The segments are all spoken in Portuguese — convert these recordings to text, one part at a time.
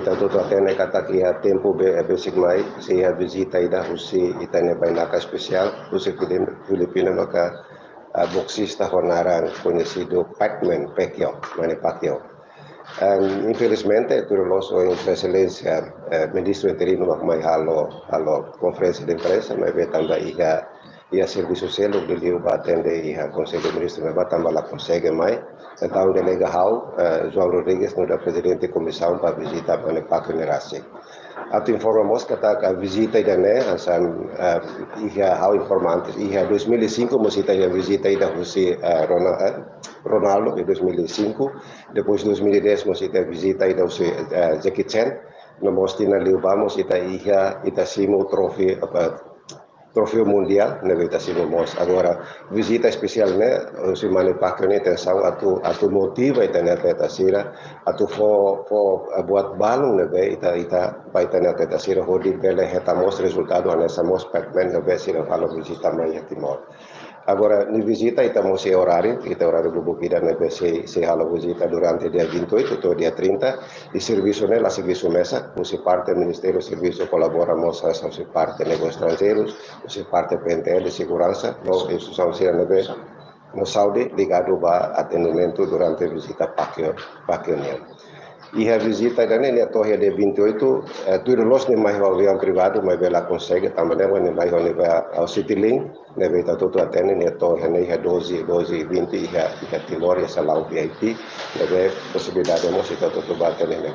Tanto atene kata que a tempo basic mai se a visita ida usi itane bainaka especial usi Filipino maka boxista honarang conhecido Pacquiao, Manny Pacquiao. Infelizmente durante a sua excelência ministro interino mai halo conferência de imprensa mas também ia serviço social que ele vai atender ia conselho de ministro mas também lá consegue mais. Então, o delegado João Rodrigues, no presidente da comissão, para visitar Manny Pacquiao Nerasi. Ato informamos que a visita ida ia informantes, ia 2005, musita ia visita ida José Ronaldo em 2005, depois 2010 musita visita ida José Jackie Chan, no mostina liubamos ita simo troféu mundial na visita mos agora visita especial né o Manny Pacquiao né atenção atu motiva ita na atleta sira atu buat balung né ita vai ita na atleta sira hodi bele retamos resultado nessa mos Pacman né sira falo visita mai Timor agora ni visita ita mos horário bubukida né se halo visita durante dia 28 atau dia 30 di serviço né la serviço mesa se parte Ministério Serviço colaboramos se parte negócios estrangeiros se parte PNTL de segurança nós instituição sira né no Saudi ligado a atendimento durante a visita Pacquiao e a visita da né torre de 28 tudo los ne mais avião privado mas ela consegue também né mais ao Citylink né vai todo atende né torre né 12 20 e Timor e salau VIP né possibilidade de mostrar todo bater né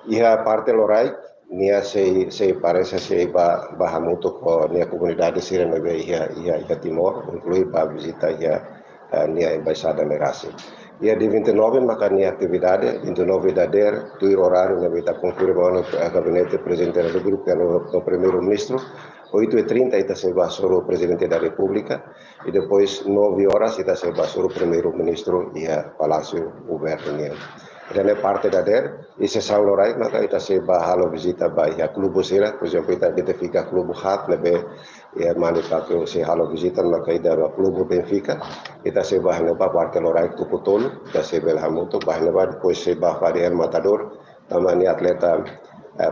e a parte lorai nia se parece se bah muito com nia comunidade sira né ia Timor inclui para visita nia embaixada Nerasi. Dia di 29 maka ni atividade 29 dader tu horário na beta confirmado no gabinete presidente do grupo no primeiro ministro 8h30 ita se va solo presidente da república e depois 9 horas ita se va solo primeiro ministro e palácio governo dan parte dader e se saulorai maka ita se va halo visita ba ya klubo sira por exemplo ita identifica klubo hat lebe e Manny Pacquiao se halo visita maka ida ba klubo Benfica ita se va na parte lorai Tuputolo ita se bela muito ba depois se va para El Matador tamani atleta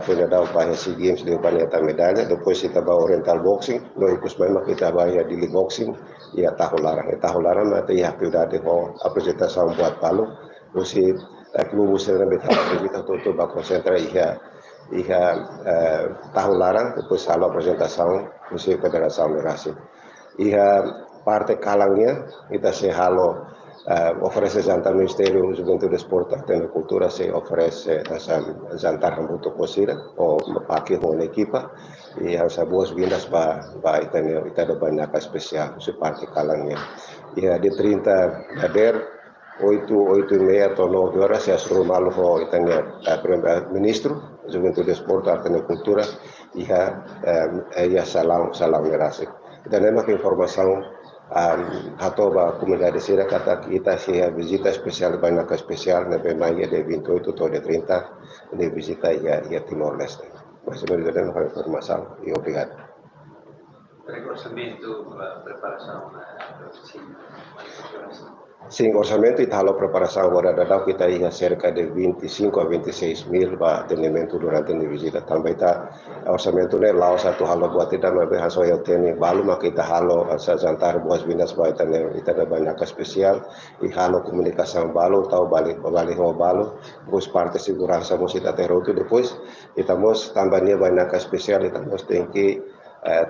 punya daw pa SEA Games din paneta medalha depois ita ba Oriental Boxing no ipus mai maka ita ba ya Dili Boxing ia tahu larang mata ia atividade ho apresentação buat palo usi klubo sira beta visita todo ba concentra ia tahu larang depois sala apresentação usi Federação Nerasi ia parte kalangnya kita se halo oferece jantar Ministério Juventude Esporte e Cultura se oferece jantar muito cosira ou paque com a equipa e as boas-vindas para ita banyak especial se parte kalangnya e de 30 dader 8h30 atau 9 horas se asrul malu ho itanya Ministro Juventude Esporte e Cultura ia salam Nerasi dan emak informação atau ba comunidade sira kata kita se visita especial banyak especial na maia de 28 atau de 30 de visita ia Timor Leste mas sebenarnya ada informação e obrigado. Orçamento, preparação, Sim, orçamento e tal preparação agora da kita ia cerca de 25 a 26 mil para atendimento durante a visita também tá orçamento né lá satu halo buat tidak mas hasil yang teni balu maka kita halo asa jantar boas-vindas para ita banyak spesial e halo komunikasi balu tahu balik ho balu bus parte segurança musita terotu depois estamos tambahnya banyak spesial estamos tengki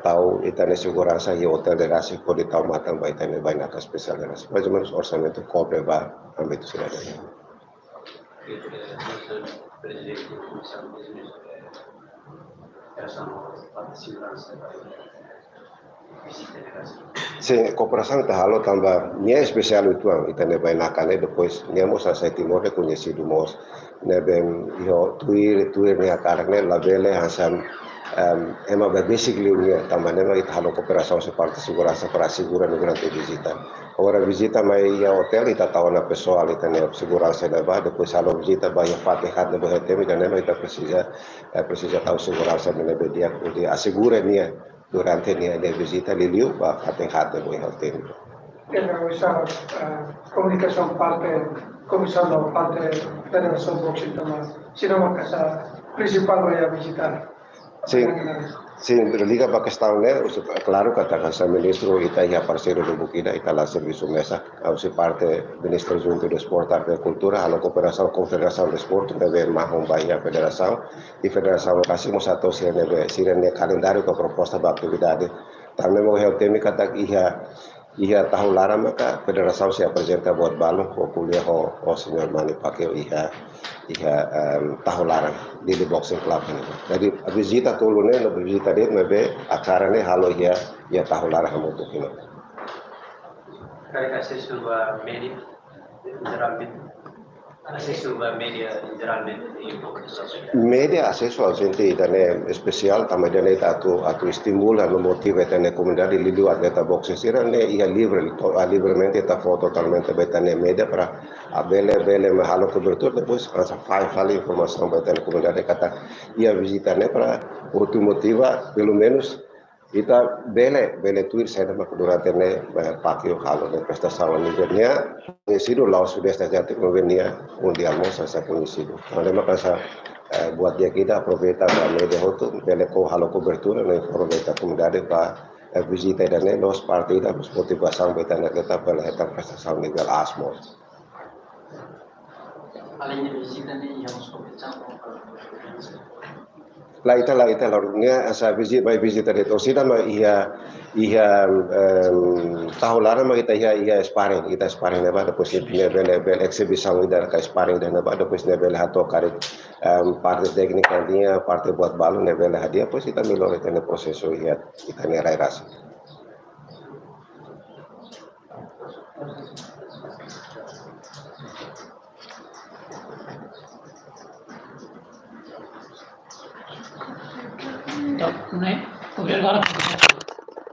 tahu itane segurança e hotel de Nerasi pode tahu matang ba itane banyak spesial de Nerasi mais ou menos orçamento cobre ba âmbito cidadania. Presidente da comissão de segurança Sim, cooperação está halo tambah nia especial itu itane banyak ne depois nia mos sa Timor reconhecido mos ne ben yo tuir ne akarne labele hasan ema basically unia tambah nema ita halo cooperação se parte segurança para segurar durante a visita. Agora visita mai ia hotel ita tahu na pessoal ita ne segurança leva depois halo visita ba ia fatihat ne ba temi dan nema ita precisa tahu segurança ne dia de assegura nia durante nia de visita liliu ba fatihat ne ba hotel. Esa comunicação parte comisario parte Federação Boxing também. Se não a casa principal vai visitar. Sim, sim, liga para questão, né? Claro que a casa ministro ita ia parceiro do Bukida, ita lá serviço mesa, ao se parte ministro junto do esporte, arte e cultura, a cooperação com Federação de Esporte, deve marrom bahia federação, e federação kasih satu sirene calendário com a proposta da atividade. Também morreu o tema que ia tahu lara maka federação se apresenta buat balon o kuliah o senhor Mani Pacquiao tahu lara di boxing club ini. Jadi visita tolune no visita det mebe acara ne halo ia tahu lara hamutu kino. Kaya kasi suba media geralmente assim suba media geralmente Media acesso a gente itane especial também dane atu estimula no motiva itane comunidade lidu atleta boxing sirane ia livremente ta foto totalmente betane media para bele mahalo cobertura depois asa fala informação betane comunidade kata ia visitane para outro motiva pelo menos kita bele tuir saya nama durante ne Pacquiao halo ne prestação nivelnya sido lao sudeste asiático venia mundialmente saya conhecido. Oleh maka buat dia kita aproveita para media hotu bele ko halo cobertura ne aproveita comunidade para visita dan los partidos motivação betana kita pela eta prestação nível ASMO. Além de visita ne yang competição La ita larungnya asa visita itu sida ma ia tahu lara ma ia sparring ne ba depois ne bel exibição ida ka sparring dan ba depois ne bel hato kare parte técnica dia parte buat balon ne bel hadia depois ita milor ita ne proseso ita ne rairas. Obrigado.